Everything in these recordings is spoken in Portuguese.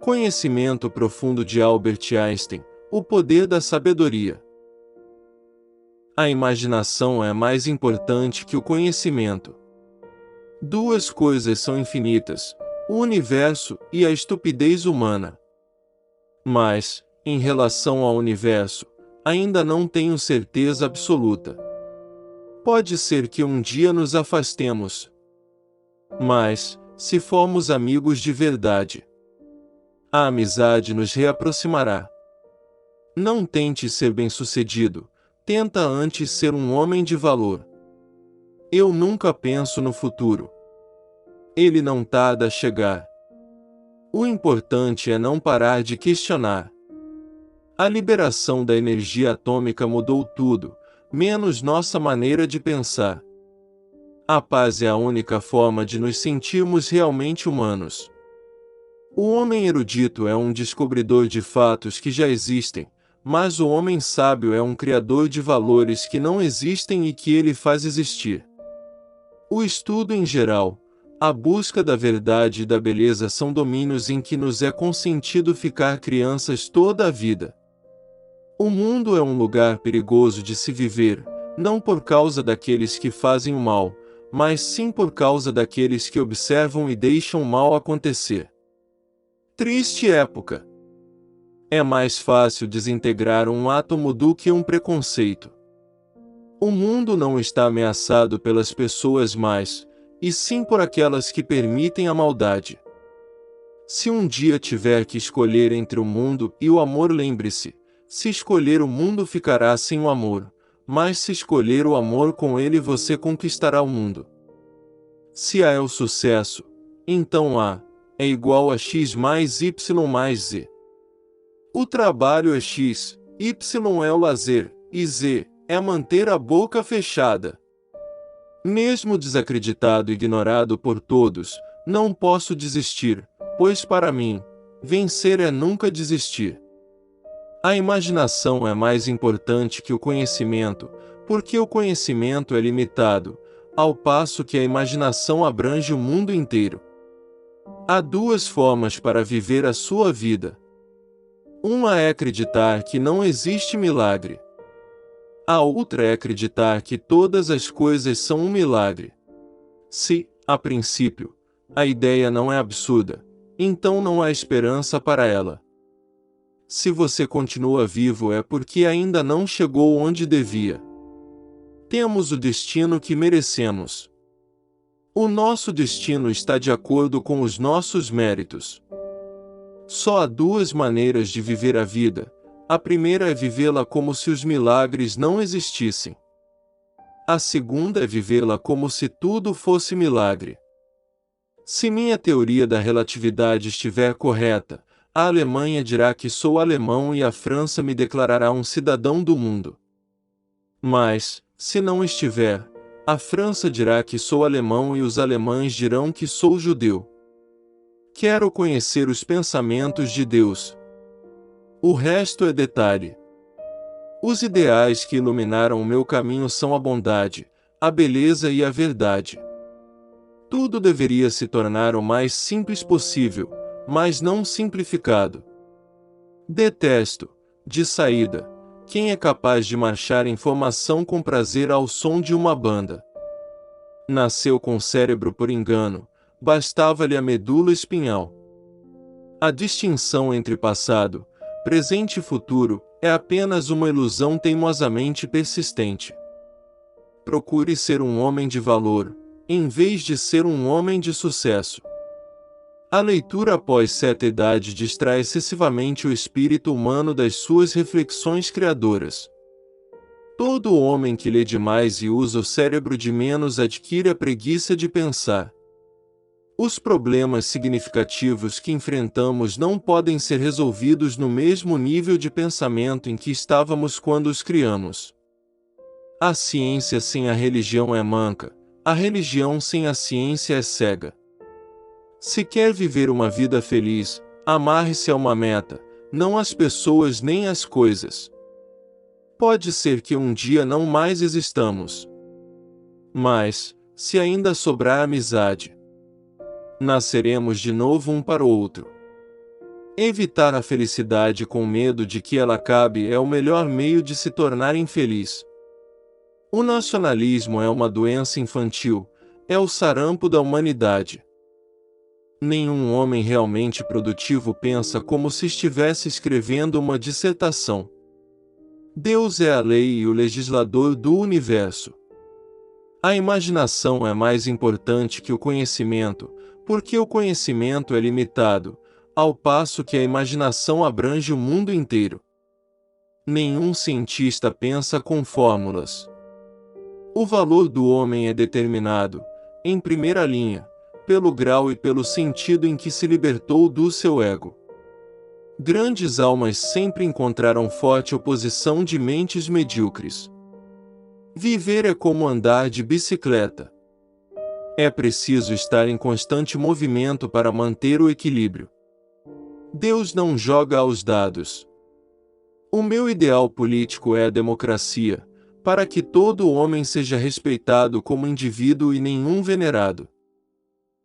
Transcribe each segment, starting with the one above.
Conhecimento profundo de Albert Einstein, o poder da sabedoria. A imaginação é mais importante que o conhecimento. Duas coisas são infinitas, o universo e a estupidez humana. Mas, em relação ao universo, ainda não tenho certeza absoluta. Pode ser que um dia nos afastemos. Mas, se formos amigos de verdade, a amizade nos reaproximará. Não tente ser bem-sucedido, tenta antes ser um homem de valor. Eu nunca penso no futuro. Ele não tarda a chegar. O importante é não parar de questionar. A liberação da energia atômica mudou tudo, menos nossa maneira de pensar. A paz é a única forma de nos sentirmos realmente humanos. O homem erudito é um descobridor de fatos que já existem, mas o homem sábio é um criador de valores que não existem e que ele faz existir. O estudo em geral, a busca da verdade e da beleza são domínios em que nos é consentido ficar crianças toda a vida. O mundo é um lugar perigoso de se viver, não por causa daqueles que fazem o mal, mas sim por causa daqueles que observam e deixam o mal acontecer. Triste época. É mais fácil desintegrar um átomo do que um preconceito. O mundo não está ameaçado pelas pessoas más, e sim por aquelas que permitem a maldade. Se um dia tiver que escolher entre o mundo e o amor, lembre-se, se escolher o mundo ficará sem o amor, mas se escolher o amor, com ele você conquistará o mundo. Se A é o sucesso, então A é igual a X mais Y mais Z. O trabalho é X, Y é o lazer, e Z é manter a boca fechada. Mesmo desacreditado e ignorado por todos, não posso desistir, pois para mim, vencer é nunca desistir. A imaginação é mais importante que o conhecimento, porque o conhecimento é limitado, ao passo que a imaginação abrange o mundo inteiro. Há duas formas para viver a sua vida. Uma é acreditar que não existe milagre. A outra é acreditar que todas as coisas são um milagre. Se, a princípio, a ideia não é absurda, então não há esperança para ela. Se você continua vivo é porque ainda não chegou onde devia. Temos o destino que merecemos. O nosso destino está de acordo com os nossos méritos. Só há duas maneiras de viver a vida. A primeira é vivê-la como se os milagres não existissem. A segunda é vivê-la como se tudo fosse milagre. Se minha teoria da relatividade estiver correta, a Alemanha dirá que sou alemão e a França me declarará um cidadão do mundo. Mas, se não estiver, a França dirá que sou alemão e os alemães dirão que sou judeu. Quero conhecer os pensamentos de Deus. O resto é detalhe. Os ideais que iluminaram o meu caminho são a bondade, a beleza e a verdade. Tudo deveria se tornar o mais simples possível, mas não simplificado. Detesto, de saída, quem é capaz de marchar em formação com prazer ao som de uma banda. Nasceu com cérebro por engano, bastava-lhe a medula espinhal. A distinção entre passado, presente e futuro é apenas uma ilusão teimosamente persistente. Procure ser um homem de valor, em vez de ser um homem de sucesso. A leitura após certa idade distrai excessivamente o espírito humano das suas reflexões criadoras. Todo homem que lê demais e usa o cérebro de menos adquire a preguiça de pensar. Os problemas significativos que enfrentamos não podem ser resolvidos no mesmo nível de pensamento em que estávamos quando os criamos. A ciência sem a religião é manca, a religião sem a ciência é cega. Se quer viver uma vida feliz, amarre-se a uma meta, não às pessoas nem às coisas. Pode ser que um dia não mais existamos. Mas, se ainda sobrar amizade, nasceremos de novo um para o outro. Evitar a felicidade com medo de que ela acabe é o melhor meio de se tornar infeliz. O nacionalismo é uma doença infantil, é o sarampo da humanidade. Nenhum homem realmente produtivo pensa como se estivesse escrevendo uma dissertação. Deus é a lei e o legislador do universo. A imaginação é mais importante que o conhecimento, porque o conhecimento é limitado, ao passo que a imaginação abrange o mundo inteiro. Nenhum cientista pensa com fórmulas. O valor do homem é determinado, em primeira linha, pelo grau e pelo sentido em que se libertou do seu ego. Grandes almas sempre encontraram forte oposição de mentes medíocres. Viver é como andar de bicicleta. É preciso estar em constante movimento para manter o equilíbrio. Deus não joga aos dados. O meu ideal político é a democracia, para que todo homem seja respeitado como indivíduo e nenhum venerado.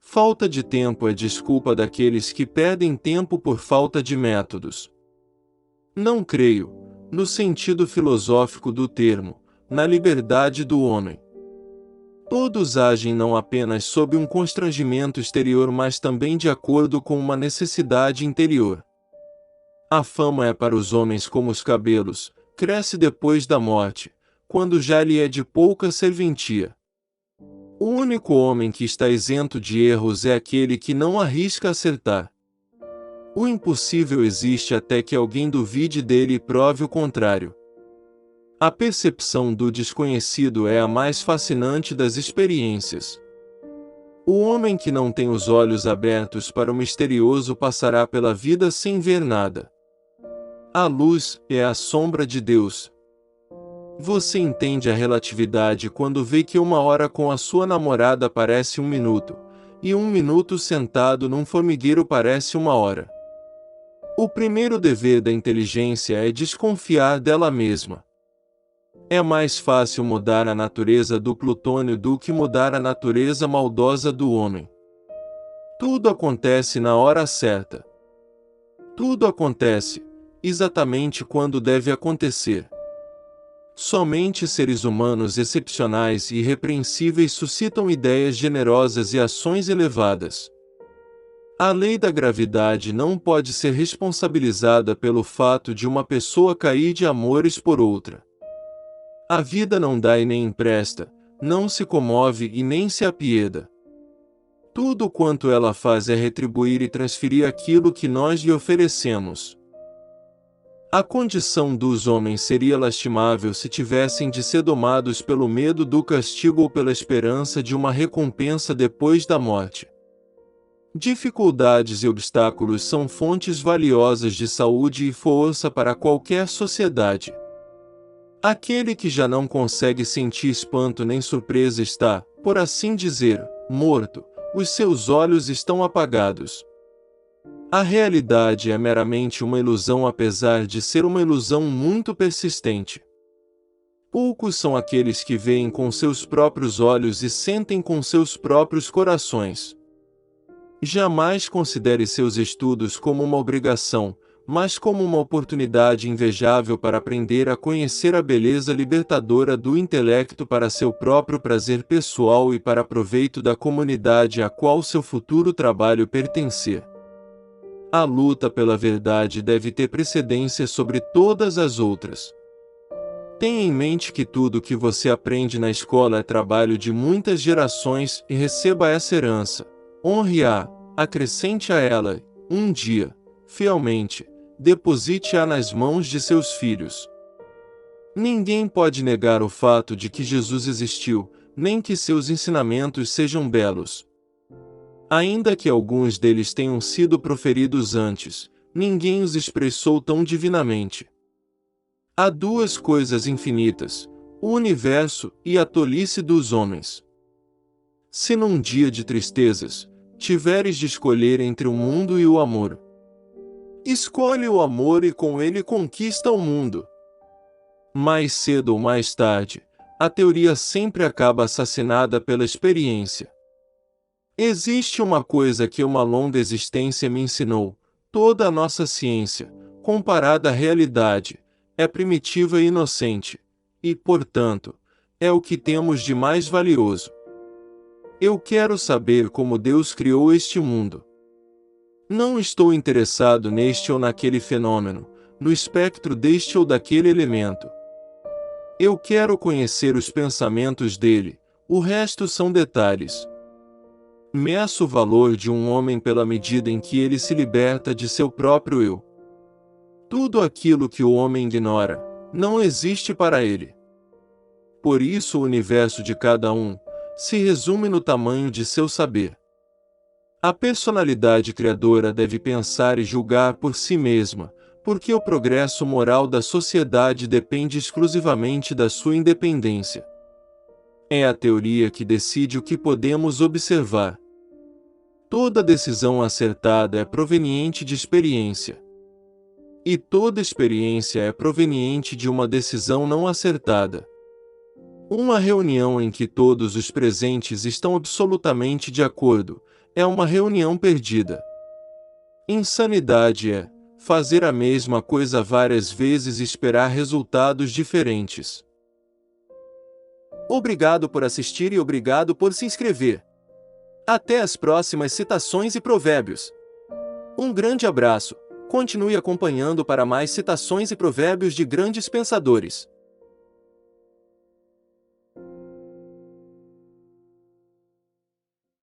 Falta de tempo é desculpa daqueles que perdem tempo por falta de métodos. Não creio, no sentido filosófico do termo, na liberdade do homem. Todos agem não apenas sob um constrangimento exterior, mas também de acordo com uma necessidade interior. A fama é para os homens como os cabelos, cresce depois da morte, quando já lhe é de pouca serventia. O único homem que está isento de erros é aquele que não arrisca acertar. O impossível existe até que alguém duvide dele e prove o contrário. A percepção do desconhecido é a mais fascinante das experiências. O homem que não tem os olhos abertos para o misterioso passará pela vida sem ver nada. A luz é a sombra de Deus. Você entende a relatividade quando vê que uma hora com a sua namorada parece um minuto, e um minuto sentado num formigueiro parece uma hora. O primeiro dever da inteligência é desconfiar dela mesma. É mais fácil mudar a natureza do plutônio do que mudar a natureza maldosa do homem. Tudo acontece na hora certa. Tudo acontece, exatamente quando deve acontecer. Somente seres humanos excepcionais e irrepreensíveis suscitam ideias generosas e ações elevadas. A lei da gravidade não pode ser responsabilizada pelo fato de uma pessoa cair de amores por outra. A vida não dá e nem empresta, não se comove e nem se apieda. Tudo quanto ela faz é retribuir e transferir aquilo que nós lhe oferecemos. A condição dos homens seria lastimável se tivessem de ser domados pelo medo do castigo ou pela esperança de uma recompensa depois da morte. Dificuldades e obstáculos são fontes valiosas de saúde e força para qualquer sociedade. Aquele que já não consegue sentir espanto nem surpresa está, por assim dizer, morto, os seus olhos estão apagados. A realidade é meramente uma ilusão, apesar de ser uma ilusão muito persistente. Poucos são aqueles que veem com seus próprios olhos e sentem com seus próprios corações. Jamais considere seus estudos como uma obrigação, mas como uma oportunidade invejável para aprender a conhecer a beleza libertadora do intelecto para seu próprio prazer pessoal e para proveito da comunidade a qual seu futuro trabalho pertencer. A luta pela verdade deve ter precedência sobre todas as outras. Tenha em mente que tudo que você aprende na escola é trabalho de muitas gerações e receba essa herança. Honre-a, acrescente a ela, um dia, fielmente, deposite-a nas mãos de seus filhos. Ninguém pode negar o fato de que Jesus existiu, nem que seus ensinamentos sejam belos. Ainda que alguns deles tenham sido proferidos antes, ninguém os expressou tão divinamente. Há duas coisas infinitas, o universo e a tolice dos homens. Se num dia de tristezas, tiveres de escolher entre o mundo e o amor, escolhe o amor e com ele conquista o mundo. Mais cedo ou mais tarde, a teoria sempre acaba assassinada pela experiência. Existe uma coisa que uma longa existência me ensinou: Toda a nossa ciência, comparada à realidade, é primitiva e inocente, e, portanto, é o que temos de mais valioso. Eu quero saber como Deus criou este mundo. Não estou interessado neste ou naquele fenômeno, no espectro deste ou daquele elemento. Eu quero conhecer os pensamentos dele, o resto são detalhes. Meço o valor de um homem pela medida em que ele se liberta de seu próprio eu. Tudo aquilo que o homem ignora, não existe para ele. Por isso o universo de cada um se resume no tamanho de seu saber. A personalidade criadora deve pensar e julgar por si mesma, porque o progresso moral da sociedade depende exclusivamente da sua independência. É a teoria que decide o que podemos observar. Toda decisão acertada é proveniente de experiência. E toda experiência é proveniente de uma decisão não acertada. Uma reunião em que todos os presentes estão absolutamente de acordo é uma reunião perdida. Insanidade é fazer a mesma coisa várias vezes e esperar resultados diferentes. Obrigado por assistir e obrigado por se inscrever. Até as próximas citações e provérbios. Um grande abraço. Continue acompanhando para mais citações e provérbios de grandes pensadores.